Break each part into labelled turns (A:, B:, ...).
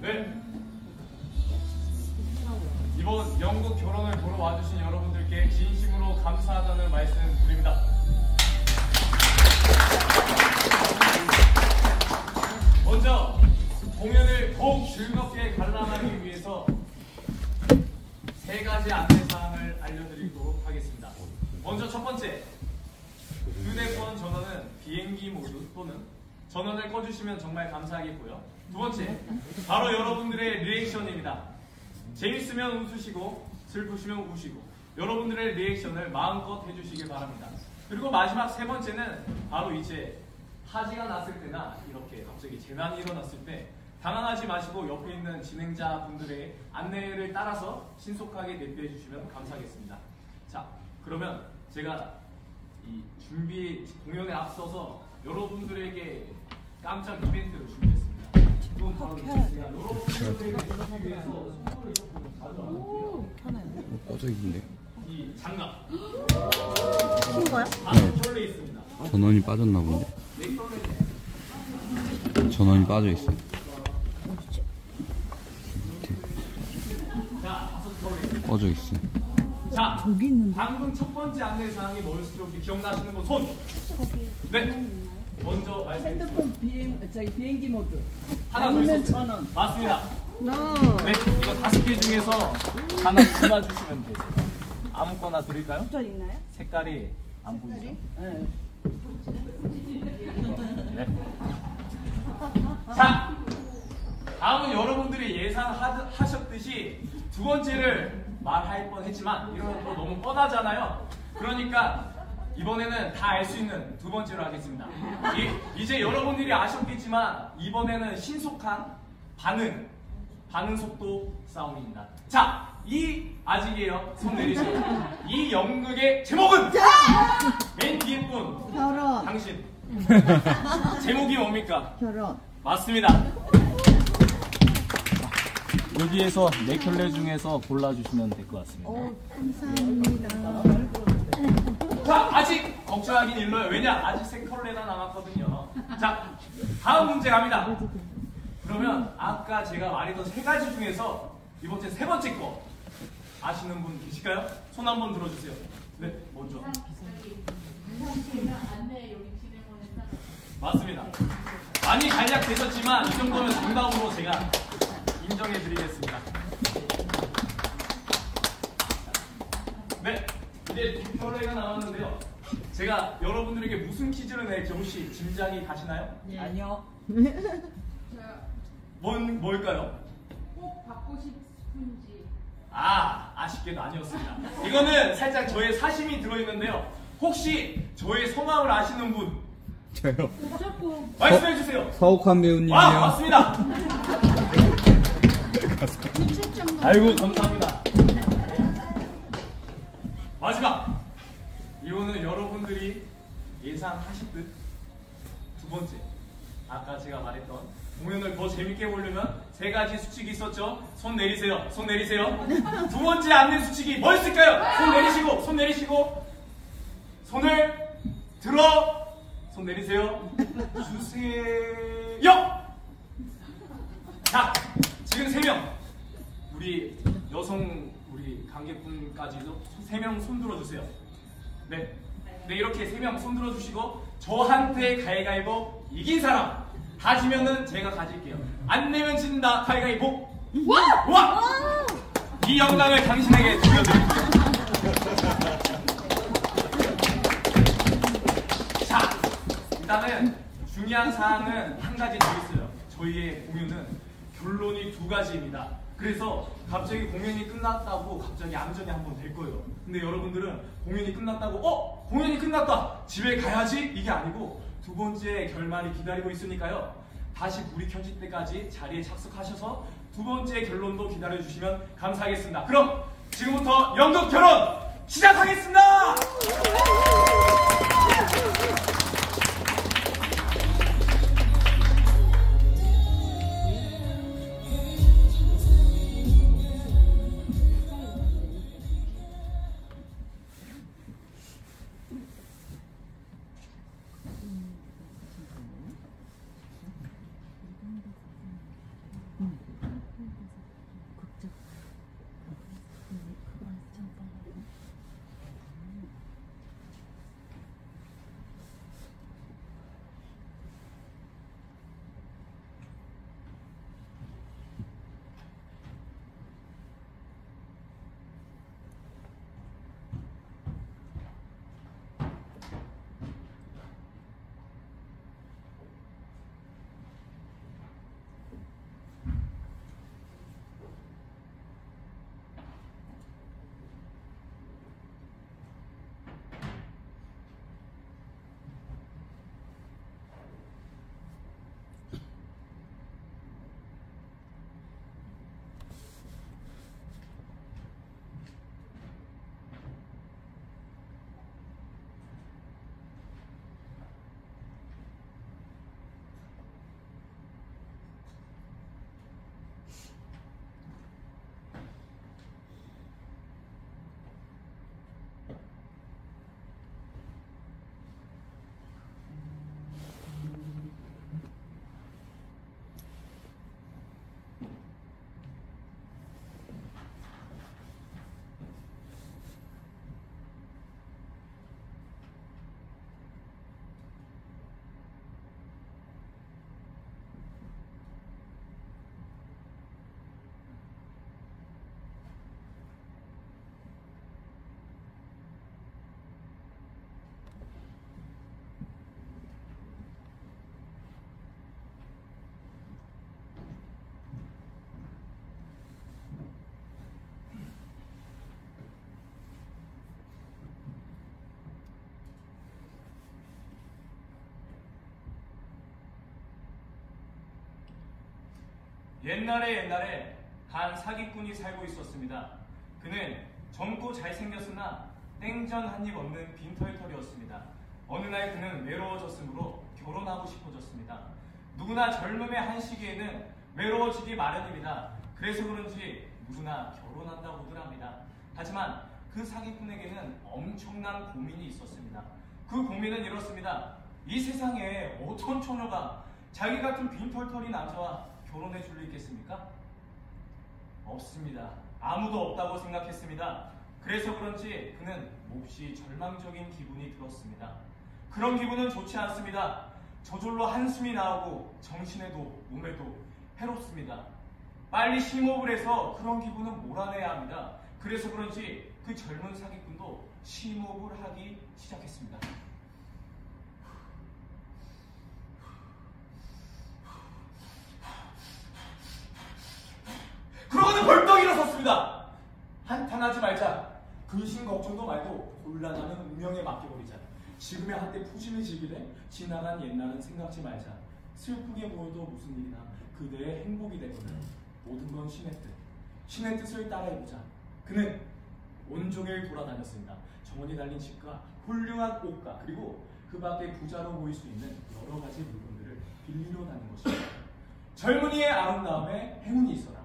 A: 네. 이번 영국 결혼을 보러 와주신 여러분들께 진심으로 감사하다는 말씀 드립니다. 먼저 공연을 더욱 즐겁게 관람하기 위해서 3가지 안내사항을 알려드리도록 하겠습니다. 먼저 첫 번째, 휴대폰 전원은 비행기 모드 또는 전원을 꺼주시면 정말 감사하겠고요. 두 번째, 바로 여러분들의 리액션입니다. 재밌으면 웃으시고 슬프시면 우시고 여러분들의 리액션을 마음껏 해주시길 바랍니다. 그리고 마지막 3번째는 바로 이제 화재가 났을 때나 이렇게 갑자기 재난이 일어났을 때 당황하지 마시고 옆에 있는 진행자분들의 안내를 따라서 신속하게 대피해 주시면 감사하겠습니다. 자, 그러면 제가 이 공연에 앞서서 여러분들에게 깜짝 이벤트를 준비했습니다. 이건 바로 제가 여러분들에게 주기 위해서 선물을 조금 가져왔는데요.
B: 꺼져 있는데.
A: 이 장갑.
C: 킨 거야?
A: 네. 털려 있습니다.
B: 전원이 빠졌나 본데. 전원이 빠져 있어. 꺼져 있어.
A: 자, 방금 첫 번째 안내 사항이 뭐였을지 혹시 기억나시는 분 손. 네. 먼저 말씀해 주세요.
D: 핸드폰 비행기 모드.
A: 하나 더
D: 아니면
A: 있었어요.
D: 전원.
A: 맞습니다.
C: No.
A: 네, 이거 5개 중에서 하나 골라주시면 되세요. 아무거나 드릴까요?
D: 저 있나요?
A: 색깔이 안 보이죠?
D: 네.
A: 네. 자, 다음은 여러분들이 예상하셨듯이 두 번째를 말할 뻔했지만 이러면 또 너무 뻔하잖아요. 그러니까 이번에는 다 알 수 있는 두 번째로 하겠습니다. 이제 여러분들이 아셨겠지만 이번에는 신속한 반응 속도 싸움입니다. 자, 아직이에요. 손 내리세요. 이 연극의 제목은 맨 뒤에 분
C: 결혼.
A: 당신. 제목이 뭡니까?
C: 결혼.
A: 맞습니다. 여기에서 4켤레 중에서 골라주시면 될 것 같습니다.
C: 감사합니다.
A: 자, 아직 걱정하긴 일러요. 왜냐? 아직 3켤레나 남았거든요. 자, 다음 문제 갑니다. 그러면 아까 제가 말했던 3가지 중에서 이번째 3번째 거 아시는 분 계실까요? 손 한번 들어주세요. 네, 먼저. 맞습니다. 많이 간략되셨지만 이 정도면 정답으로 제가 인정해드리겠습니다. 네, 이제 2켤레가 남았는데요. 제가 여러분들에게 무슨 퀴즈를 낼지 혹시 짐작이 가시나요?
D: 네. 아니요.
A: 뭘까요?
E: 꼭 받고 싶은지.
A: 아쉽게도 아니었습니다. 이거는 살짝 저의 사심이 들어있는데요. 혹시 저의 성함을 아시는 분?
B: 저요.
A: 말씀해주세요.
B: 서욱환 배우님이요.
A: 맞습니다. 아이고, 감사합니다. 마지막. 이거는 여러분들이 예상하실 두 번째. 아까 제가 말했던 공연을 더 재밌게 보려면 3가지 수칙이 있었죠. 손 내리세요. 손 내리세요. 두 번째 안내 수칙이 뭐였을까요? 손 내리시고 손을 들어. 손 내리세요. 주세요. 자, 지금 3명 우리 관객분까지도 3명 손 들어주세요. 네, 이렇게 3명 손 들어주시고 저한테 가위가위보 이긴 사람 다 지면은 제가 가질게요. 안 내면 진다. 가위가위보. 와! 이 영광을 당신에게 돌려드릴게요. 자, 일단은 중요한 사항은 한 가지 더 있어요. 저희의 공연은 결론이 2가지입니다. 그래서 갑자기 공연이 끝났다고 갑자기 암전이 한번 될 거예요. 근데 여러분들은 공연이 끝났다고 공연이 끝났다 집에 가야지 이게 아니고 두 번째 결말이 기다리고 있으니까요. 다시 불이 켜질 때까지 자리에 착석하셔서 두 번째 결론도 기다려주시면 감사하겠습니다. 그럼 지금부터 연극 결혼 시작하겠습니다. 옛날에 한 사기꾼이 살고 있었습니다. 그는 젊고 잘생겼으나 땡전 한 입 없는 빈털털이었습니다. 어느 날 그는 외로워졌으므로 결혼하고 싶어졌습니다. 누구나 젊음의 한 시기에는 외로워지기 마련입니다. 그래서 그런지 누구나 결혼한다고들 합니다. 하지만 그 사기꾼에게는 엄청난 고민이 있었습니다. 그 고민은 이렇습니다. 이 세상에 어떤 처녀가 자기 같은 빈털털이 남자와 결혼해 줄 리 있겠습니까? 없습니다. 아무도 없다고 생각했습니다. 그래서 그런지 그는 몹시 절망적인 기분이 들었습니다. 그런 기분은 좋지 않습니다. 저절로 한숨이 나오고 정신에도 몸에도 해롭습니다. 빨리 심호흡을 해서 그런 기분은 몰아내야 합니다. 그래서 그런지 그 젊은 사기꾼도 심호흡을 하기 시작했습니다. 그러고는 벌떡 일어섰습니다. 한탄하지 말자. 근심 걱정도 말고 곤란하는 운명에 맡겨버리자. 지금의 한때 푸짐히 즐기되 지나간 옛날은 생각지 말자. 슬프게 보여도 무슨 일이나 그대의 행복이 되거든. 모든 건 신의 뜻. 신의 뜻을 따라해보자. 그는 온종일 돌아다녔습니다. 정원이 달린 집과 훌륭한 옷가 그리고 그 밖에 부자로 보일 수 있는 여러 가지 물건들을 빌리러 다닌 것입니다. 젊은이의 아름다움에 행운이 있어라.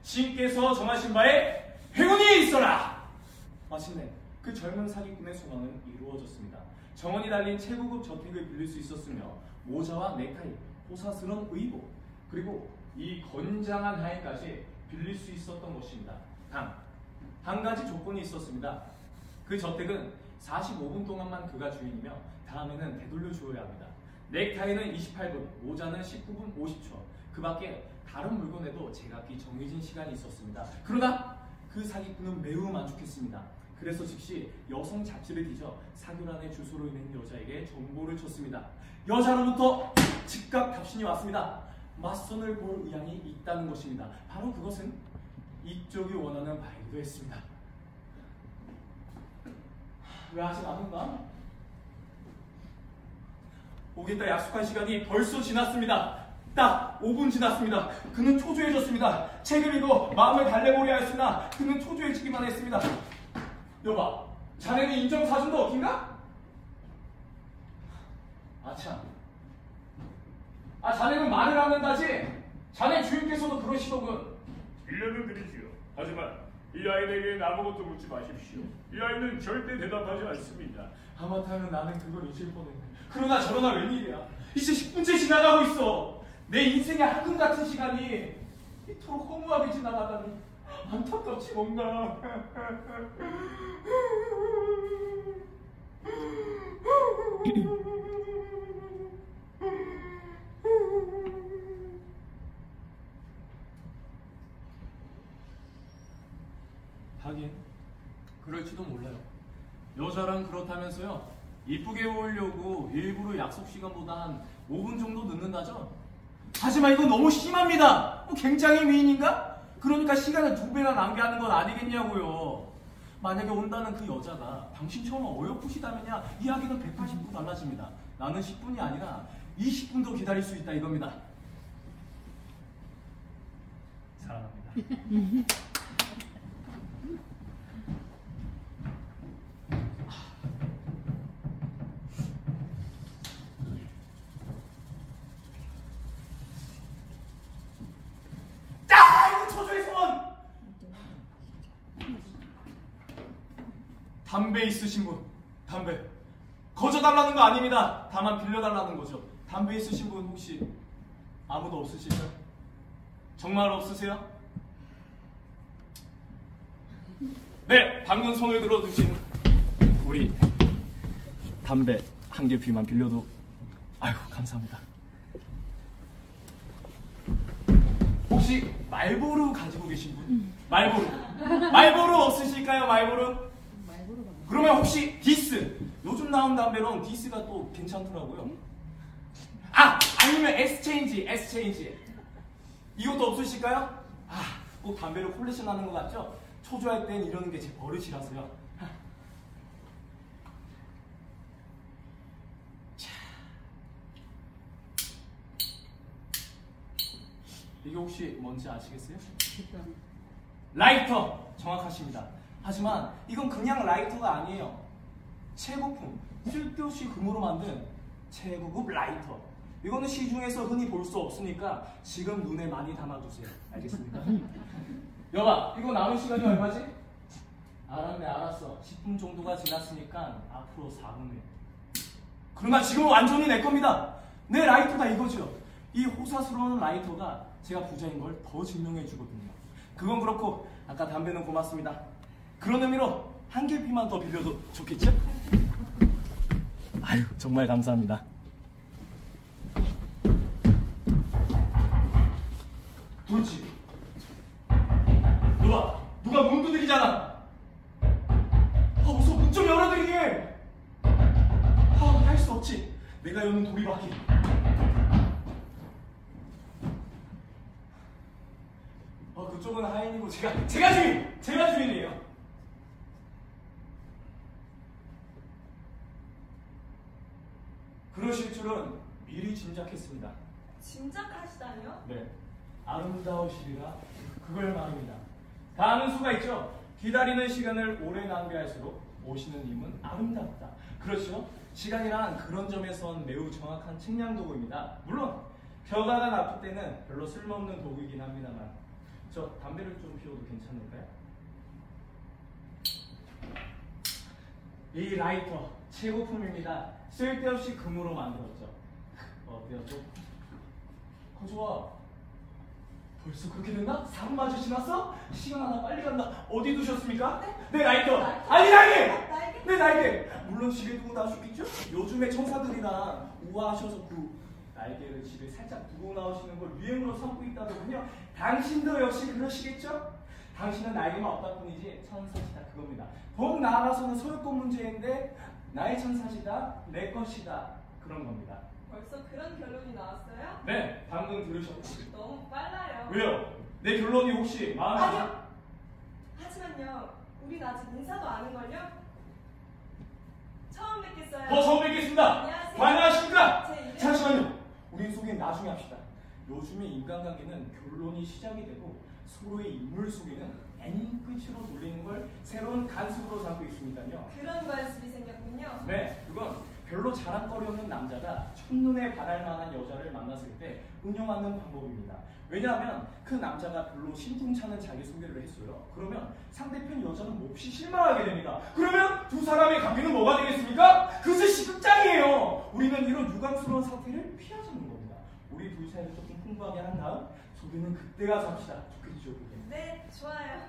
A: 신께서 정하신 바에 행운이 있어라. 마침내 그 젊은 사기꾼의 소망은 이루어졌습니다. 정원이 달린 최고급 저택을 빌릴 수 있었으며 모자와 넥타이, 호사스러운 의복 그리고 이 건장한 하의까지 빌릴 수 있었던 것입니다. 단 한 가지 조건이 있었습니다. 그 저택은 45분 동안만 그가 주인이며 다음에는 되돌려 주어야 합니다. 넥타이는 28분, 모자는 19분 50초. 그 밖에 다른 물건에도 제각기 정해진 시간이 있었습니다. 그러나 그 사기꾼은 매우 만족했습니다. 그래서 즉시 여성 잡지를 뒤져 사교란의 주소로 있는 여자에게 정보를 줬습니다. 여자로부터 즉각 답신이 왔습니다. 맞선을 볼 의향이 있다는 것입니다. 바로 그것은 이쪽이 원하는 바이기도 했습니다. 왜 아직 안 온가? 오겠다 약속한 시간이 벌써 지났습니다. 딱 5분 지났습니다. 그는 초조해졌습니다. 책을 읽어 마음을 달래보려 했으나 그는 초조해지기만 했습니다. 여봐, 자네는 인정사준도 없긴가? 아참, 자네는 말을 않는다지? 자네 주인께서도 그러시더군.
F: 빌려는 드리지요. 하지만 이 아이에게는 아무것도 묻지 마십시오. 이 아이는 절대 대답하지 않습니다.
A: 하마터면 나는 그걸 잊을 뻔했네. 그러나 저러나 웬일이야. 이제 10분째 지나가고 있어. 내 인생의 한금 같은 시간이 이토록 허무하게 지나가다니 안타깝지 뭔가. 하긴 그럴지도 몰라요. 여자랑 그렇다면서요. 이쁘게 보이려고 일부러 약속 시간보다 한 5분 정도 늦는다죠? 하지만 이건 너무 심합니다. 굉장히 미인인가? 그러니까 시간을 2배나 낭비하는 건 아니겠냐고요. 만약에 온다는 그 여자가 당신처럼 어여쁘시다면야 이야기는 180도 달라집니다. 나는 10분이 아니라 20분도 기다릴 수 있다 이겁니다. 사랑합니다. 담배 있으신 분, 담배 거저달라는 거 아닙니다. 다만 빌려달라는 거죠. 담배 있으신 분 혹시 아무도 없으실까요? 정말 없으세요? 네, 방금 손을 들어주신 우리 담배 한 개 비만 빌려도 아유 감사합니다. 혹시 말보루 가지고 계신 분? 말보루 없으실까요? 말보루? 그러면 혹시 디스? 요즘 나온 담배론 디스가 또 괜찮더라고요. 아니면 에스체인지 이것도 없으실까요? 꼭 담배를 콜레션 하는 것 같죠? 초조할 땐 이러는 게 제 버릇이라서요. 이게 혹시 뭔지 아시겠어요? 라이터! 정확하십니다. 하지만 이건 그냥 라이터가 아니에요. 최고품, 쓸데없이 금으로 만든 최고급 라이터. 이거는 시중에서 흔히 볼 수 없으니까 지금 눈에 많이 담아두세요. 알겠습니까? 여봐, 이거 남은 시간이 얼마지? 알았네, 알았어. 10분 정도가 지났으니까 앞으로 4분에. 그러나 지금은 완전히 내 겁니다. 내 라이터다 이거죠. 이 호사스러운 라이터가 제가 부자인 걸 더 증명해 주거든요. 그건 그렇고 아까 담배는 고맙습니다. 그런 의미로 한 개피만 더 빌려도 좋겠죠? 아유, 정말 감사합니다. 그렇지. 누가 문 두드리잖아. 어서 문 좀 열어드리게. 할 수 없지. 내가 여는 도리밖에. 그쪽은 하인이고 제가 주인이에요. 그러실 줄은 미리 짐작했습니다.
C: 짐작하시다니요?
A: 네, 아름다우시리라 그걸 말입니다. 다 아는 수가 있죠. 기다리는 시간을 오래 낭비할수록 오시는 님은 아름답다. 그렇죠? 시간이란 그런 점에선 매우 정확한 측량 도구입니다. 물론 벼가가 나쁠 때는 별로 쓸모없는 도구이긴 합니다만, 저 담배를 좀 피워도 괜찮을까요? 이 라이터 최고품입니다. 쓸데없이 금으로 만들었죠. 어때요? 좋아. 벌써 그렇게 됐나? 3마주 지났어? 시간 하나 빨리 간다. 어디 두셨습니까? 내 라이터! 아니 날개! 내 날개! 물론 집에 두고 나오셨겠죠? 요즘에 청사들이랑 우아하셔서 그 날개를 집에 살짝 두고 나오시는 걸 유행으로 삼고 있다더군요. 당신도 역시 그러시겠죠? 당신은 날개만 없다 뿐이지 천사시다 그겁니다. 더 나아가서는 소유권 문제인데 나의 천사시다, 내 것이다 그런 겁니다.
C: 벌써 그런 결론이 나왔어요?
A: 네, 방금 들으셨죠?
C: 너무 빨라요.
A: 왜요? 내 결론이 혹시 마음에
C: 아니요. 하지만요, 우린 아직 인사도 아는걸요? 처음 뵙겠어요.
A: 처음 뵙겠습니다.
C: 안녕하세요.
A: 안녕하십니까?
C: 제 이름-
A: 잠시만요. 우린 소개 나중에 합시다. 요즘에 인간관계는 결론이 시작이 되고 서로의 인물 소개는 엔딩 끝으로 돌리는 걸 새로운 간습으로 삼고 있습니다요.
C: 그런 관습이 생겼군요.
A: 네, 그건 별로 자랑거리 없는 남자가 첫눈에 반할 만한 여자를 만났을 때 운영하는 방법입니다. 왜냐하면 그 남자가 별로 신통찮은 자기소개를 했어요. 그러면 상대편 여자는 몹시 실망하게 됩니다. 그러면 두 사람의 관계는 뭐가 되겠습니까? 그것이 끝장이에요. 우리는 이런 유감스러운 사태를 피하자는 겁니다. 우리 둘 사이를 조금 풍부하게 한 다음 소개는 그때 가서 합시다. 좋겠죠, 그게?
C: 네, 좋아요.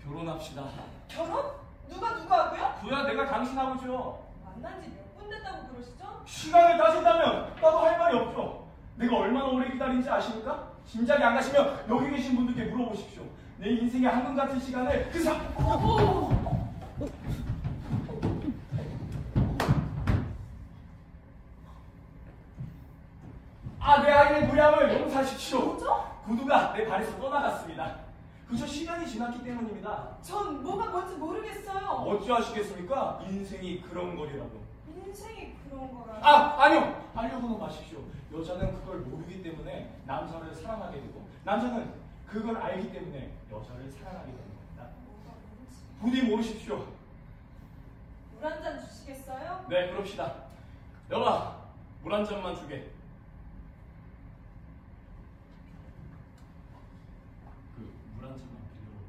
A: 결혼합시다.
C: 결혼? 누구하고요?
A: 그야 내가 당신하고죠.
C: 만난 지 몇 분 됐다고 그러시죠?
A: 시간을 따진다면 나도 할 말이 없죠. 내가 얼마나 오래 기다린지 아십니까? 짐작이 안 가시면 여기 계신 분들께 물어보십시오. 내 인생의 한금 같은 시간을 내 아이의 무량을 용서하십시오.
C: 뭐죠?
A: 구두가 내 발에서 떠나갔습니다. 그저 시간이 지났기 때문입니다.
C: 전 뭐가 뭔지 모르겠어요.
A: 어찌하시겠습니까? 인생이 그런 거리라고.
C: 인생이 그런 거라.
A: 아니요! 하려고는 마십시오. 여자는 그걸 모르기 때문에 남자를 사랑하게 되고 남자는 그걸 알기 때문에 여자를 사랑하게 되는 겁니다.
C: 뭐가 뭔지.
A: 부디 모르십시오.
C: 물 한 잔 주시겠어요?
A: 네, 그럽시다. 여봐, 물 한 잔만 주게. 물 한 잔만 빌려주게.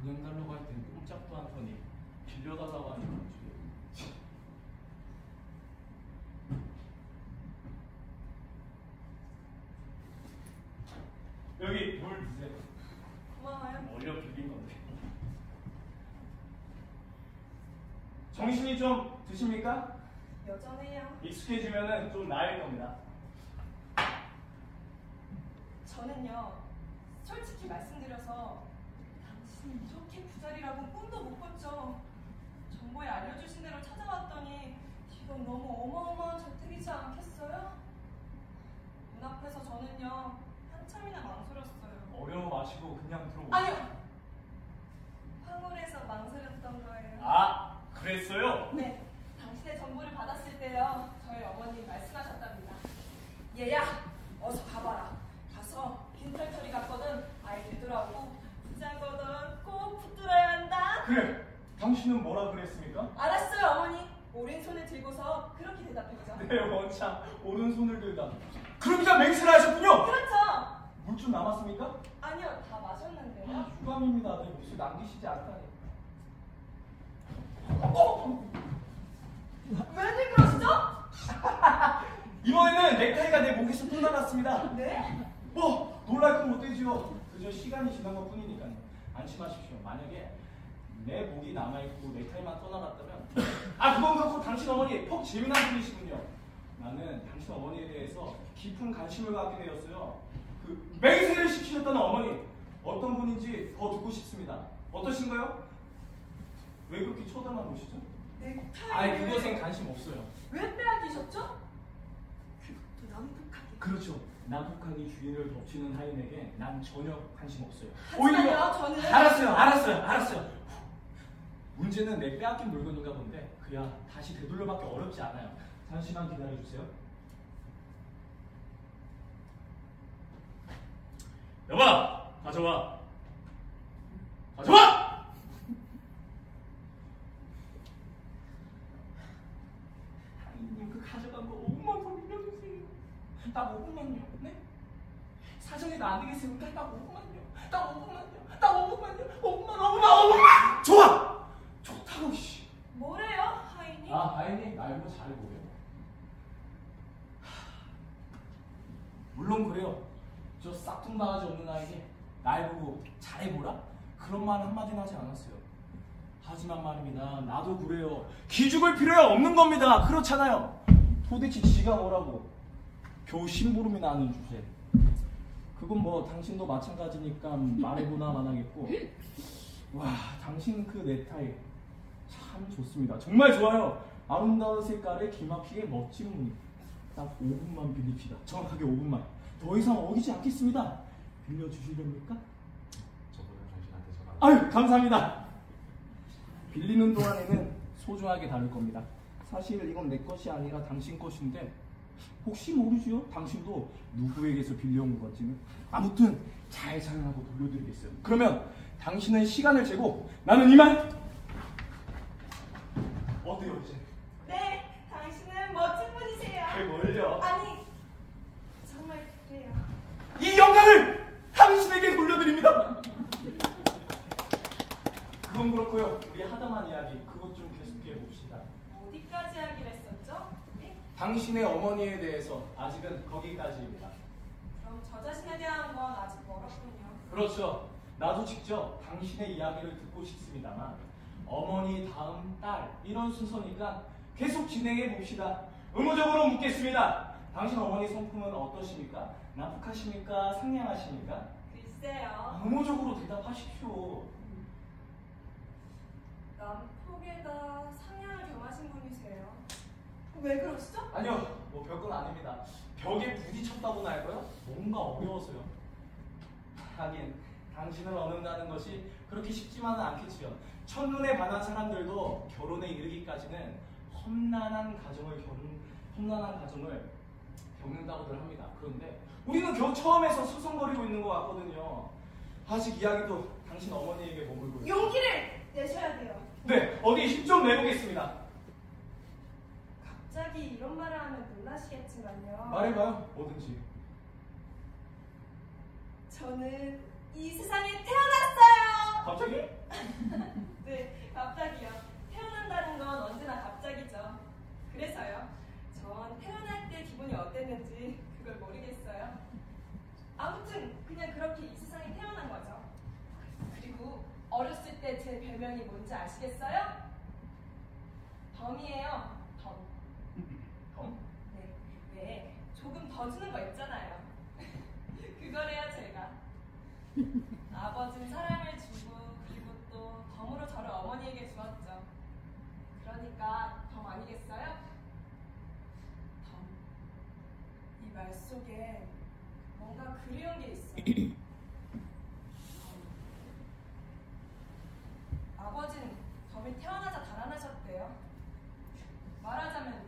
A: 그냥 달라고 할 땐 꼼짝도 않더니 빌려달라고 하니까 주게. 여기 물 주세요.
C: 고마워요.
A: 얼려 비빈 건데. 정신이 좀 드십니까?
C: 여전해요.
A: 익숙해지면은 좀 나을 겁니다.
C: 저는요, 솔직히 말씀드려서 당신이 이렇게 부자리라고 꿈도 못 꿨죠. 정보에 알려주신 대로 찾아왔더니 이건 너무 어마어마한 저택이지 않겠어요? 눈앞에서 저는요, 한참이나 망설였어요.
A: 어려워 마시고 그냥 들어오세요.
C: 아니요! 황홀해서 망설였던 거예요.
A: 아, 그랬어요?
C: 네, 당신의 정보 들고서 그렇게 대답했죠.
G: 네, 원차 오른손을 들다. 그러니까 맹세를 하셨군요.
C: 그렇죠.
G: 물 좀 남았습니까?
C: 아니요, 다 마셨는데요.
G: 유감입니다. 내 몫을 남기시지 않다니.
C: 왜들 그러시죠?
G: 이번에는 넥타이가 내 목에서 떠나갔습니다.
C: 네?
G: 놀랄 건 못되지요. 그저 시간이 지난 것 뿐이니까요. 안심하십시오. 만약에 내 목이 남아있고 넥타이만 떠나갔다면 그건 그렇고 당신 어머니 퍽 재미난 분이시군요. 나는 당신 어머니에 대해서 깊은 관심을 갖게 되었어요. 그 맹세를 시키셨다는 어머니 어떤 분인지 더 듣고 싶습니다. 어떠신가요? 왜 그렇게 쳐다만 보시죠?
C: 넥타이.
G: 그것엔 관심 없어요.
C: 왜 빼앗기셨죠? 그것도 남북하게.
G: 그렇죠. 남북한이 주인을 덮치는 하인에게 난 전혀 관심 없어요.
C: 하지만요, 저는.
G: 알았어요. 문제는 내 빼앗긴 물건인가 본데 그야 다시 되돌려받기 어렵지 않아요. 잠시만 기다려주세요.
F: 여봐, 가져와.
G: 하인님 그 가져간 거 5분만 더 빌려주세요. 딱 5분만요. 네? 사정이 안 되겠으니까 딱 5분만요. 딱 5분만. 좋아! 좋다고 씨.
C: 뭐래요, 하인이?
G: 하인이 날 보고 잘해보래요. 물론 그래요. 저 싹퉁바가지 없는 아이게 날 보고 잘해보라? 그런 말 한마디나 하지 않았어요. 하지만 말입니다. 나도 그래요. 기죽을 필요가 없는 겁니다. 그렇잖아요. 도대체 지가 뭐라고. 겨우 심부름이나 하는 주제. 그건 뭐 당신도 마찬가지니까 말해보나 마나겠고. 와, 당신 그 넥타이 참 좋습니다. 정말 좋아요. 아름다운 색깔에 기막히게 멋진 무늬. 딱 5분만 빌립시다. 정확하게 5분만. 더 이상 어기지 않겠습니다. 빌려주시렵니까?
F: 저번에 당신한테 전화.
G: 아유, 감사합니다. 빌리는 동안에는 소중하게 다룰 겁니다. 사실 이건 내 것이 아니라 당신 것인데 혹시 모르지요? 당신도 누구에게서 빌려온 것 같지는. 아무튼 잘 사용하고 돌려드리겠어요. 그러면 당신은 시간을 재고 나는 이만. 어때요 이제?
C: 네, 당신은 멋진 분이세요.
G: 뭘요?
C: 아니, 정말 그래요.
G: 이 영광을 당신에게 돌려드립니다. 그건 그렇고요. 우리 하다만 이야기 그것 좀 계속해 봅시다.
C: 어디까지 하기로 했었죠? 네?
G: 당신의 어머니에 대해서 아직은 거기까지입니다.
C: 그럼 저 자신에 대한 건 아직 멀었군요.
G: 그렇죠. 나도 직접 당신의 이야기를 듣고 싶습니다만 어머니 다음 딸 이런 순서니까 계속 진행해 봅시다. 의무적으로 묻겠습니다. 당신 어머니 성품은 어떠십니까? 난폭하십니까? 상냥하십니까?
C: 글쎄요.
G: 의무적으로 대답하십시오.
C: 남폭에다 상냥을 겸하신 분이세요. 왜 그러시죠?
G: 아니요, 뭐 별건 아닙니다. 벽에 부딪혔다고나 할까요? 뭔가 어려워서요. 하긴 당신을 얻는다는 것이 그렇게 쉽지만은 않겠지요. 첫눈에 반한 사람들도 결혼에 이르기까지는 험난한 가정을 겪는다고들 합니다. 그런데 우리는 겨우 처음에서 서성거리고 있는 것 같거든요. 아직 이야기도 당신 어머니에게 머물고 있어요.
C: 용기를 내셔야 돼요.
G: 네, 어디 힘 좀 내보겠습니다.
C: 갑자기 이런 말을 하면 놀라시겠지만요.
G: 말해봐요, 뭐든지.
C: 저는 이 세상에 태어났어요.
G: 갑자기?
C: 네, 갑자기요. 태어난다는 건 언제나 갑자기죠. 그래서요. 전 태어날 때 기분이 어땠는지 그걸 모르겠어요. 아무튼 그냥 그렇게 이 세상에 태어난 거죠. 그리고 어렸을 때 제 별명이 뭔지 아시겠어요? 덤이에요. 덤.
G: 덤?
C: 네, 왜 조금 더 주는 거 있잖아요. 그거래요 제가. 아버지는 사랑을 주고 그리고 또 덤으로 저를 어머니에게 주었죠. 그러니까 덤 아니겠어요? 덤. 이 말 속에 뭔가 그리운 게 있어요. 아버지는 덤이 태어나자 달아나셨대요. 말하자면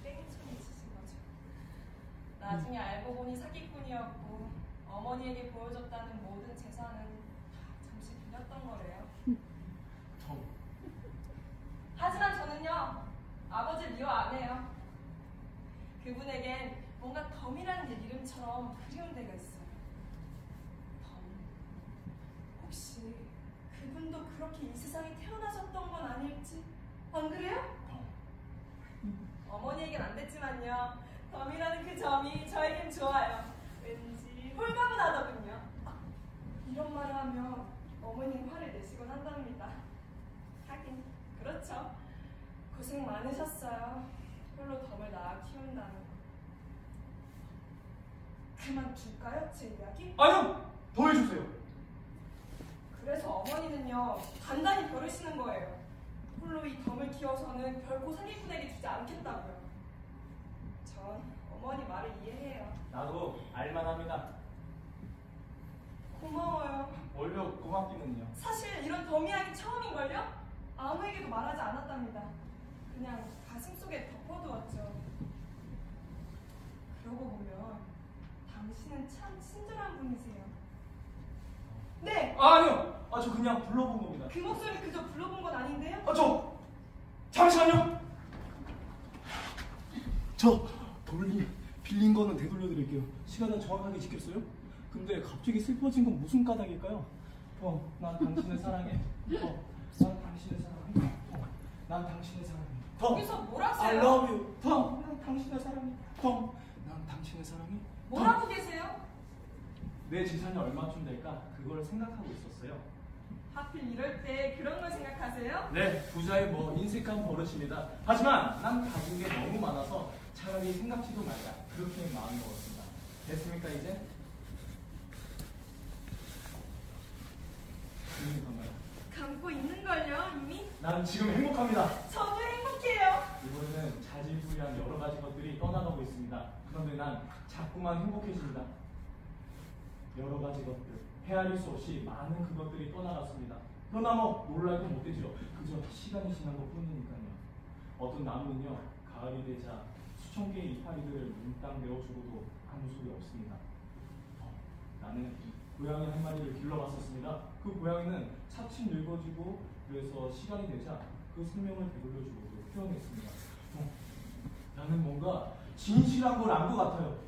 C: 땡촌이 있으신 거죠. 나중에 알고 보니 사기꾼이었고 어머니에게 보여줬다는 모든 재산은 다 잠시 빌렸던 거래요.
G: 덤.
C: 하지만 저는요, 아버지를 말을 미워 안 해요. 그분에겐 뭔가 덤이라는 이름처럼 그리운 데가 있어요. 덤. 혹시 그분도 그렇게 이 세상에 태어나셨던 건 아닐지? 안 그래요? 어머니에겐 안 됐지만요. 덤이라는 그 점이 저에겐 좋아요. 왠지 홀가분하더군요. 이런 말을 하면 어머니는 화를 내시곤 한답니다. 하긴 그렇죠. 고생 많으셨어요. 홀로 덤을 낳아 키운다는 거. 그만둘까요? 제 이야기?
G: 아니요! 더 해주세요.
C: 그래서 어머니는요 단단히 벼르시는 거예요. 홀로 이 덤을 키워서는 결코 사기꾼에게 주지 않겠다고요. 전 어머니 말을 이해해요.
G: 나도 알만합니다.
C: 고마워요.
G: 원래 고맙기는요.
C: 사실 이런 덤 이야기 처음인걸요? 아무에게도 말하지 않았답니다. 그냥 가슴속에 덮어두었죠. 그러고 보면 당신은 참 친절한 분이세요. 네!
G: 아니요! 저 그냥 불러본 겁니다.
C: 그 목소리 그저 불러본 건 아닌데요?
G: 잠시만요! 저 빌린 거는 되돌려드릴게요. 시간은 정확하게 지켰어요? 근데 갑자기 슬퍼진 건 무슨 까닭일까요? 난 당신을 사랑해. 난 당신을 사랑해. 난 당신을 사랑해.
C: 거기서 뭐라세요?
G: I love you. 난 당신을 사랑해. 난 당신을 사랑해.
C: 뭐라고 계세요?
G: 내 재산이 얼마쯤 될까? 그걸 생각하고 있었어요.
C: 하필 이럴 때 그런 걸 생각하세요?
G: 네, 부자의 인색한 버릇입니다. 하지만 난 가진 게 너무 많아서 차라리 생각지도 말자. 그렇게 마음 먹었습니다. 됐습니까 이제?
C: 감고 있는걸요 이미?
G: 난 지금 행복합니다.
C: 저도 행복해요.
G: 이번에는 자질구레한 여러 가지 것들이 떠나가고 있습니다. 그런데 난 자꾸만 행복해집니다. 여러 가지 것들, 헤아릴 수 없이 많은 그것들이 떠나갔습니다. 그러나 놀랄 건 못되죠. 그저 시간이 지난 것 뿐이니까요. 어떤 나무는요, 가을이 되자 수천 개의 이파리들을 몽땅 내어주고도 아무 소리 없습니다. 나는 고양이 한 마리를 길러봤었습니다. 그 고양이는 차츰 늙어지고 그래서 시간이 되자 그 생명을 되돌려주고도 표현했습니다. 나는 뭔가 진실한 걸 안 것 같아요.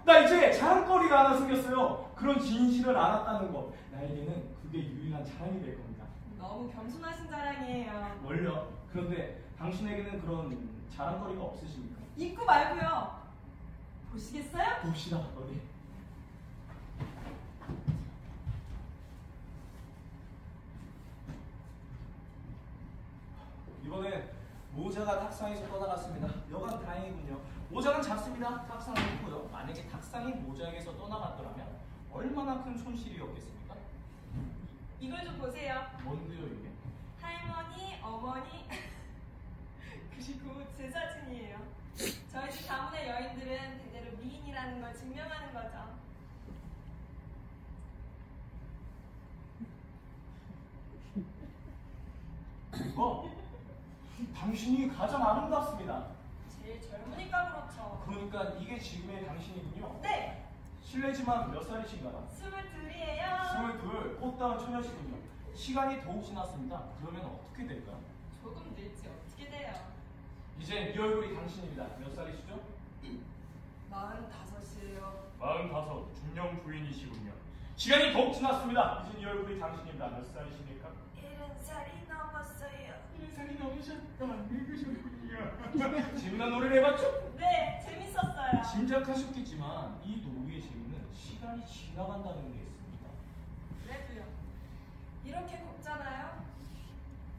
G: 나 이제 자랑거리가 하나 생겼어요. 그런 진실을 알았다는 거. 나에게는 그게 유일한 자랑이 될 겁니다.
C: 너무 겸손하신 자랑이에요.
G: 뭘요? 그런데 당신에게는 그런 자랑거리가 없으십니까?
C: 있고 말고요. 보시겠어요?
G: 봅시다. 어디? 이번엔 모자가 탁상에서 떠나갔습니다. 여간 다행이군요. 모자는 작습니다. 탁상은 크고요. 만약에 탁상이 모자에게서 떠나갔더라면 얼마나 큰 손실이었겠습니까?
C: 이걸 좀 보세요.
G: 뭔데요 이게?
C: 할머니, 어머니 그리고 제 사진이에요. 저희 집 가문의 여인들은 대대로 미인이라는 걸 증명하는 거죠.
G: 이거 당신이 가장 아름답습니다.
C: 제일 젊으니까 그렇죠.
G: 그러니까 이게 지금의 당신이군요.
C: 네,
G: 실례지만 몇 살이신가요?
C: 22이에요.
G: 22, 꽃다운 처녀시군요. 시간이 더욱 지났습니다. 그러면 어떻게 될까요?
C: 조금 늘지 어떻게 돼요?
G: 이제 이 얼굴이 당신입니다. 몇 살이시죠?
C: 45이에요.
F: 45 중령 부인이시군요.
G: 시간이 더욱 지났습니다. 이제 이 얼굴이 당신입니다. 몇 살이십니까?
C: 70살이 넘었어요.
G: 1살이 넘으셨다. 늙으셨군요. 재미난 노래를 해봤죠?
C: 네, 재밌었어요.
G: 짐작하셨겠지만 이 노래의 재미는 시간이 지나간다는 게 있습니다.
C: 그래도요. 이렇게 곱잖아요.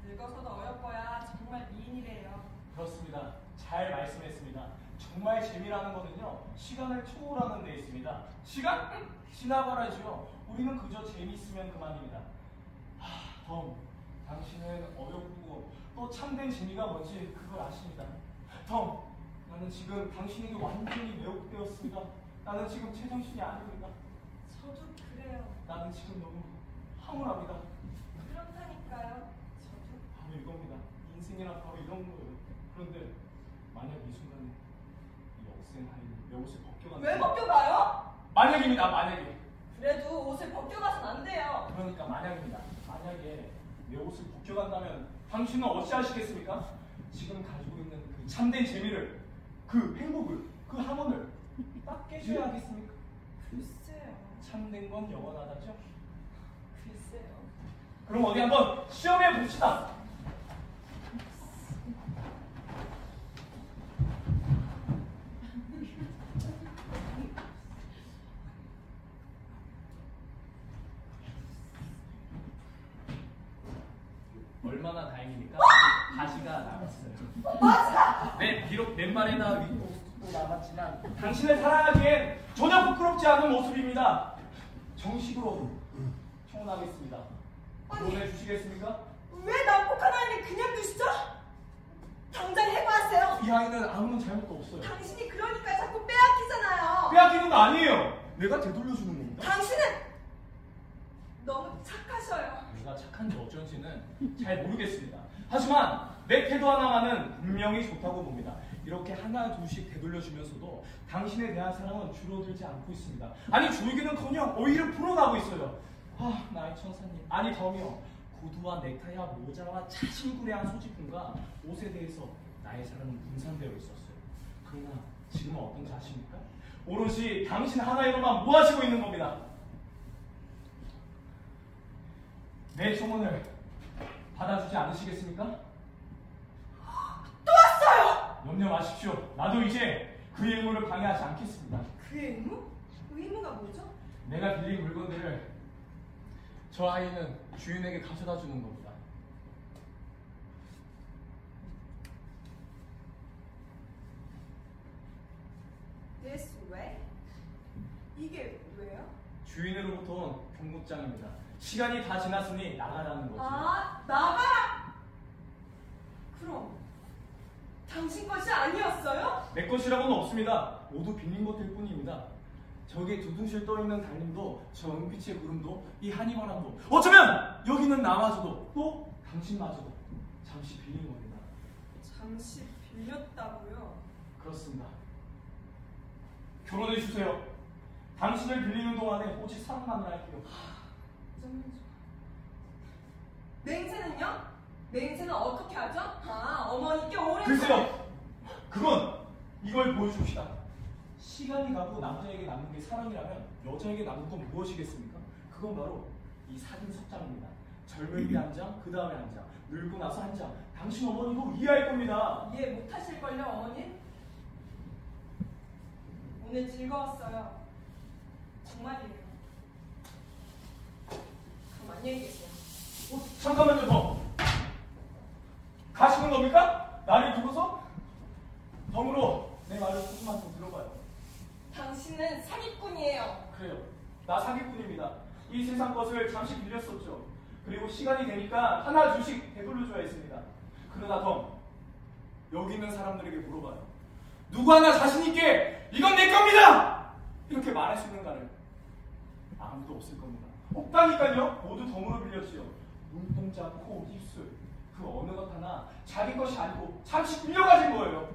C: 늙어서도 어여뻐야 정말 미인이래요.
G: 그렇습니다. 잘 말씀했습니다. 정말 재미라는 거는요, 시간을 초월하는 데 있습니다. 시간? 지나가라지요. 우리는 그저 재미있으면 그만입니다. 당신은 어렵고 또 참된 재미가 뭔지 그걸 아십니다. 나는 지금 당신에게 완전히 매혹되었습니다. 나는 지금 제정신이 아닙니다.
C: 저도 그래요.
G: 나는 지금 너무 황홀합니다.
C: 그렇다니까요. 저도.
G: 바로 이겁니다. 인생이란 바로 이런 거예요. 그런데 만약 이 순간에 이 억센 하이는 내 옷을 벗겨간다.
C: 왜 벗겨가요?
G: 만약입니다. 만약에.
C: 그래도 옷을 벗겨가선 안 돼요.
G: 그러니까 만약입니다. 만약에 내 옷을 벗겨간다면 당신은 어찌하시겠습니까? 지금 가지고 있는 그 참된 재미를, 그 행복을, 그 학원을 딱 깨셔야 하겠습니까?
C: 글쎄요.
G: 참된 건 영원하다죠?
C: 글쎄요.
G: 그럼 어디 한번 시험해 봅시다. 얼마나 다행입니까? 가시가 남았어요. 네, 비록 맨발이나 윗도도 남았지만 당신을 사랑하기엔 전혀 부끄럽지 않은 모습입니다. 정식으로 청혼하겠습니다. 보내주시겠습니까?
C: 왜 난폭한 아이를 그냥 두시죠? 당장 해고하세요.
G: 이 아이는 아무런 잘못도 없어요.
C: 당신이 그러니까 자꾸 빼앗기잖아요.
G: 빼앗기는 거 아니에요. 내가 되돌려주는 겁니다.
C: 당신은 너무 착하셔요.
G: 내가 착한지 어쩐지는 잘 모르겠습니다. 하지만 내 태도 하나만은 분명히 좋다고 봅니다. 이렇게 하나 둘씩 되돌려주면서도 당신에 대한 사랑은 줄어들지 않고 있습니다. 아니 줄기는커녕 오히려 불어나고 있어요. 아 나의 천사님, 아니 덤이여, 구두와 넥타이와 모자와 자신구레한 소지품과 옷에 대해서 나의 사랑은 분산되어 있었어요. 그러나 지금은 어떤지 아십니까? 오롯이 당신 하나에만 모아지고 있는 겁니다. 내 청혼을 받아주지 않으시겠습니까?
C: 또 왔어요.
G: 염려 마십시오. 나도 이제 그의 의무를 방해하지 않겠습니다.
C: 그의 의무? 의무가 뭐죠?
G: 내가 빌린 물건들을 저 아이는 주인에게 가져다 주는 겁니다.
C: This way? 이게 왜요?
G: 주인으로부터 온 경고장입니다. 시간이 다 지났으니 나가라는 거죠.
C: 아, 나가라! 그럼 당신 것이 아니었어요?
G: 내 것이라고는 없습니다. 모두 빌린 것일 뿐입니다. 저기 두둥실 떠있는 달님도 저 은빛의 구름도 이 한이바람도 어쩌면 여기는 나마저도 또 당신마저도 잠시 빌린 겁니다.
C: 잠시 빌렸다고요?
G: 그렇습니다. 결혼해 주세요. 당신을 빌리는 동안에 오직 사랑만을 할게요.
C: 어쩌면 좋아. 맹세는요? 맹세는 어떻게 하죠? 아, 어머니께 오랜
G: 글쎄요. 그건 이걸 보여줍시다. 시간이 가고 남자에게 남는 게 사랑이라면 여자에게 남는 건 무엇이겠습니까? 그건 바로 이 사진 속장입니다. 젊을 때 한 장, 그 다음에 한 장, 늙고 나서 한 장. 당신 어머니도 이해할 겁니다.
C: 이해 못하실걸요, 어머니? 오늘 즐거웠어요. 정말이에요. 그럼 안녕히 계세요.
G: 잠깐만요, 더. 가시는 겁니까? 나를 두고서? 덤으로 내 말을 조금만 더 들어봐요.
C: 당신은 사기꾼이에요.
G: 그래요. 나 사기꾼입니다. 이 세상 것을 잠시 빌렸었죠. 그리고 시간이 되니까 하나 둘씩 되돌려줘야 했습니다. 그러나 덤, 여기 있는 사람들에게 물어봐요. 누구 하나 자신 있게 이건 내 겁니다! 이렇게 말할 수 있는가를. 아무도 없을 겁니다. 없다니까요. 모두 덤으로 빌렸지요. 눈동자, 코, 입술, 그 어느 것 하나 자기 것이 아니고 잠시 빌려가진 거예요.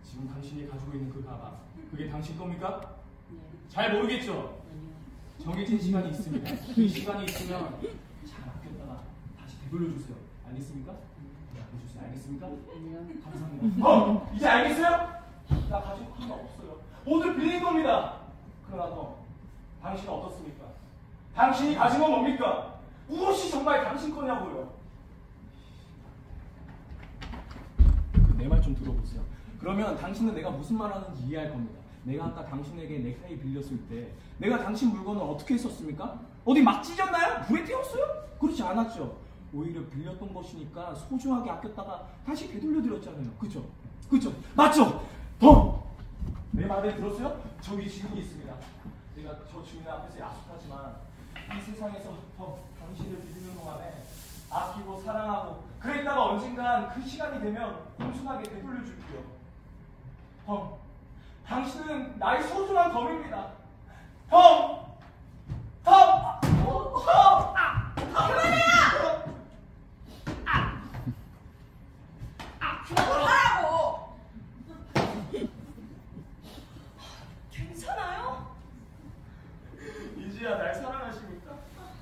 G: 지금 당신이 가지고 있는 그 가방, 그게 당신 겁니까? 잘 모르겠죠? 정해진 시간이 있습니다. 그 시간이 있으면 잘 아꼈다가 다시 되돌려주세요. 알겠습니까? 되돌려주세요. 알겠습니까? 감사합니다. 이제 알겠어요? 나 가지고 하나 없어요. 모두 빌린 겁니다. 그러나 당신은 어떻습니까? 당신이 가진 건 뭡니까? 무엇이 정말 당신 거냐고요? 내 말 좀 들어보세요. 그러면 당신은 내가 무슨 말 하는지 이해할 겁니다. 내가 아까 당신에게 넥타이 빌렸을 때 내가 당신 물건을 어떻게 했었습니까? 어디 막 찢었나요? 불에 태웠어요? 그렇지 않았죠. 오히려 빌렸던 것이니까 소중하게 아꼈다가 다시 되돌려드렸잖아요. 그죠? 그죠? 맞죠? 내 말을 들었어요? 저기 지문이 있습니다. 내가 저 주인 앞에서 약속하지만 이 세상에서 당신을 믿는 동안에 아끼고 사랑하고 그랬다가 언젠간 그 시간이 되면 공손하게 되돌려줄게요. 당신은 나의 소중한 덤입니다.
C: 그만하라고! 괜찮아요?
G: 이제야 날 사랑하십니까?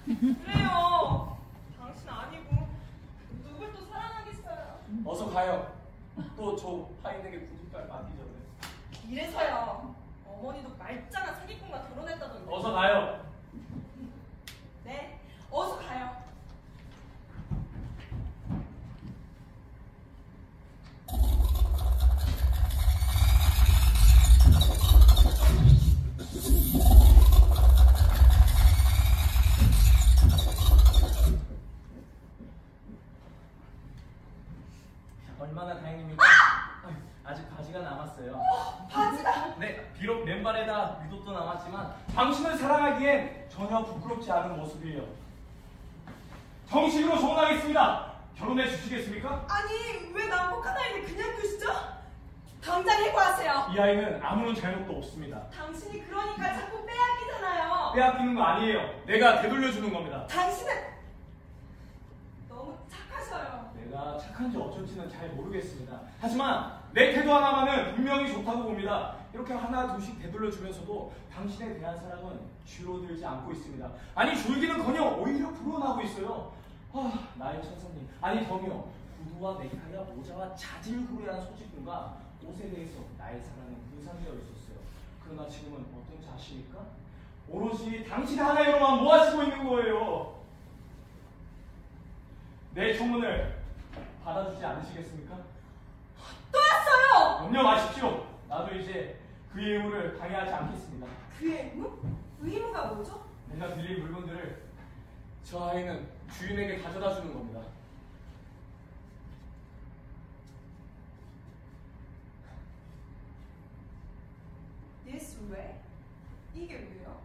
C: 그래요. 당신
G: 어서 가요. 또 저 하인에게 구두발 맞기 전에.
C: 이래서요. 어머니도 말짱한 사기꾼과 결혼했다던데.
G: 어서 가요.
C: 네, 어서 가요.
G: 얼마나 다행입니까? 아직 바지가 남았어요.
C: 바지다.
G: 네, 비록 맨발에다 위옷도 남았지만 당신을 사랑하기엔 전혀 부끄럽지 않은 모습이에요. 정식으로 전하겠습니다. 결혼해 주시겠습니까?
C: 아니, 왜 남북한 아이를 그냥 두시죠? 당장 해고하세요.
G: 이 아이는 아무런 잘못도 없습니다.
C: 당신이 그러니까 자꾸 빼앗기잖아요.
G: 빼앗기는 거 아니에요. 내가 되돌려주는 겁니다.
C: 당신은 너무 착하셔요.
G: 내가 착한지 어쩐지는 잘 모르겠습니다. 하지만 내 태도 하나만은 분명히 좋다고 봅니다. 이렇게 하나 둘씩 되돌려주면서도 당신에 대한 사랑은 줄어들지 않고 있습니다. 아니 줄기는커녕 오히려 불어나고 있어요. 나의 천사님. 아니 덤이요. 구두와 넥타이와 모자와 자질구레한 소지품과 옷에 대해서 나의 사랑은 분산되어 있었어요. 그러나 지금은 어떤 자식일까? 오로지 당신 하나로만 모아지고 있는 거예요. 내 청혼을 받아주지 않으시겠습니까?
C: 또 왔어요.
G: 염려 마십시오. 나도 이제 그의 의무를 방해하지 않겠습니다.
C: 그의 의무? 의무가 뭐죠?
G: 내가 드릴 물건들을 저 아이는 주인에게 가져다 주는 겁니다.
C: 예수 왜? 이게 왜요?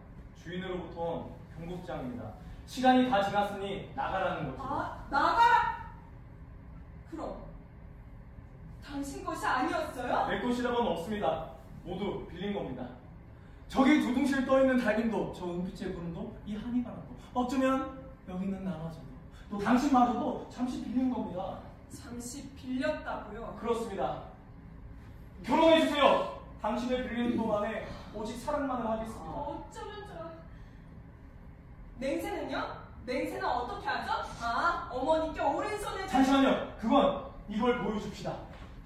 G: 주인으로부터 경고장입니다. 시간이 다 지났으니 나가라는 거죠.
C: 아, 나가라! 그럼 당신 것이 아니었어요?
G: 내 것이라고는 없습니다. 모두 빌린 겁니다. 저기 두둥실 떠있는 달님도 저 은빛의 구름도 이 한이바람도 어쩌면 여기 있는 나마저도 또 당신마저도 잠시 빌린 겁니다.
C: 잠시 빌렸다고요?
G: 그렇습니다. 결혼해주세요. 당신을 빌리는 동안에 오직 사랑만을 하겠습니다.
C: 어쩌면 저... 맹세는요? 맹세는 어떻게 하죠? 아, 어머니께 오른손을...
G: 잠시만요. 그건 이걸 보여줍시다.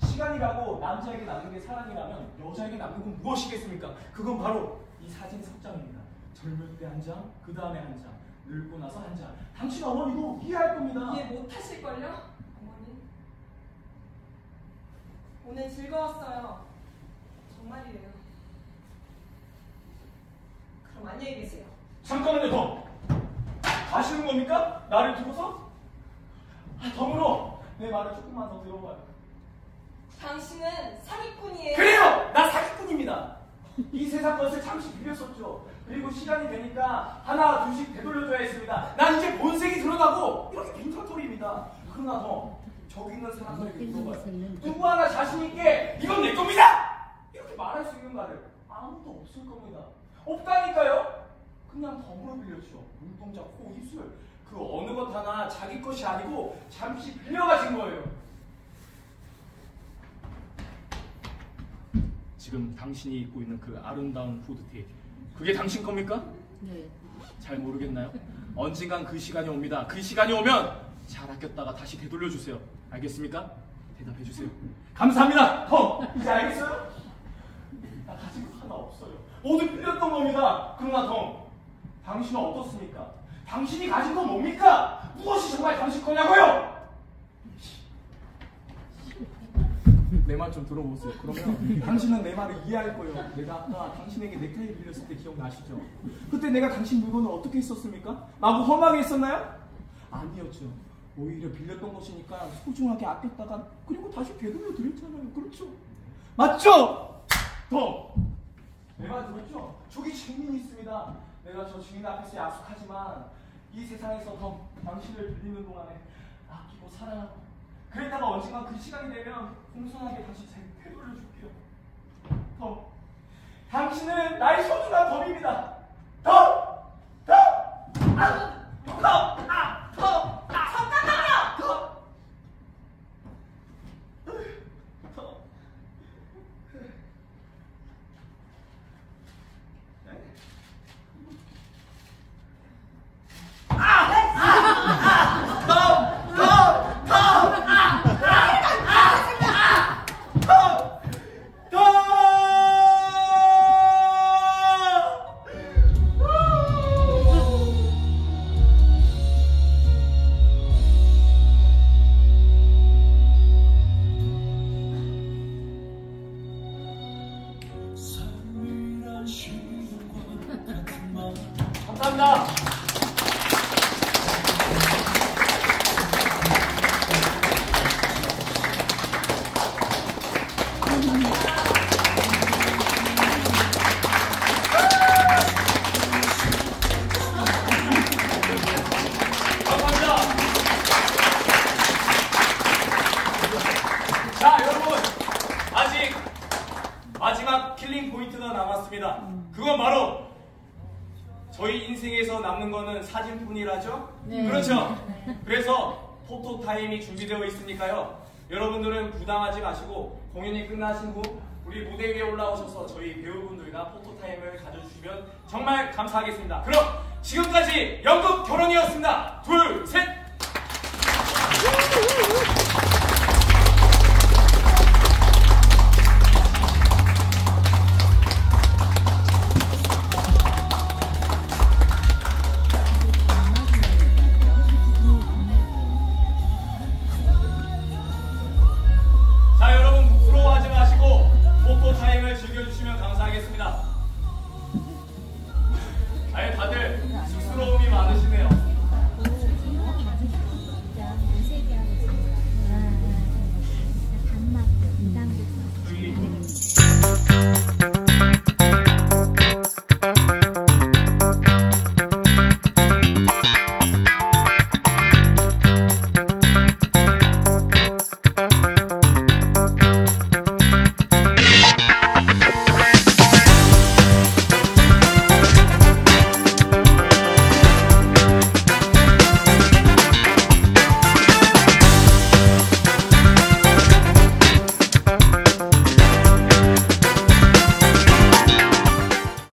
G: 시간이 가고 남자에게 남는 게 사랑이라면 여자에게 남는 건 무엇이겠습니까? 그건 바로 이 사진 석 장입니다. 젊을 때 한 장, 그 다음에 한 장, 늙고 나서 한 장. 당신 어머니도 이해할 겁니다.
C: 이해 못하실걸요? 어머니 오늘 즐거웠어요. 정말이에요. 그럼 안녕히 계세요.
G: 잠깐만요, 더. 가시는 겁니까? 나를 두고서? 덤으로 내 말을 조금만 더 들어봐요.
C: 당신은 사기꾼이에요.
G: 그래요! 나 사기꾼입니다. 이 세상 것을 잠시 빌렸었죠. 그리고 시간이 되니까 하나 둘씩 되돌려줘야 했습니다. 난 이제 본색이 드러나고 이렇게 빈털터리입니다. 그러나 더 저기 있는 사람들에게 물어봐요. 누구 하나 자신 있게 이건 내 겁니다! 이렇게 말할 수 있는가를 아무도 없을 겁니다. 없다니까요? 그냥 덤으로 빌렸죠. 눈동자, 코, 입술 그 어느 것 하나 자기 것이 아니고 잠시 빌려가신 거예요. 지금 당신이 입고 있는 그 아름다운 후드티 그게 당신 겁니까?
D: 네.
G: 잘 모르겠나요? 언젠간 그 시간이 옵니다. 그 시간이 오면 잘 아꼈다가 다시 되돌려주세요. 알겠습니까? 대답해주세요. 감사합니다. 덤! 이제 알겠어요? 나 가진 거 하나 없어요. 모두 빌렸던 겁니다. 그러나 덤, 당신은 어떻습니까? 당신이 가진 건 뭡니까? 무엇이 정말 당신 거냐고요? 내 말 좀 들어보세요. 그러면 당신은 내 말을 이해할 거예요. 내가 아까 당신에게 넥타이 빌렸을 때 기억나시죠? 그때 내가 당신 물건을 어떻게 했었습니까? 나보고 험하게 했었나요? 아니었죠. 오히려 빌렸던 것이니까 소중하게 아꼈다가 그리고 다시 되돌려 드렸잖아요. 그렇죠? 맞죠? 더! 내 말 들었죠? 저기 증인이 있습니다. 내가 저 증인 앞에서 약속하지만 이 세상에서 더 당신을 빌리는 동안에 아끼고 사랑하고 그랬다가 언젠가 그 시간이 되면 공손하게 다시 되돌려줄게요. 더. 당신은 나의 소중한 덤입니다. 더! 더! 아! 더! 아! 더! 아!
C: 잠깐만요!
G: 더! 더! 아! 아! 아! 더! 더! 더! 아! 아! 그건 바로 저희 인생에서 남는 거는 사진뿐이라죠?
E: 네.
G: 그렇죠? 그래서 포토 타임이 준비되어 있으니까요. 여러분들은 부담하지 마시고 공연이 끝나신 후 우리 무대 위에 올라오셔서 저희 배우분들과 포토 타임을 가져주시면 정말 감사하겠습니다. 그럼 지금까지 연극 결혼이었습니다. 둘, 셋!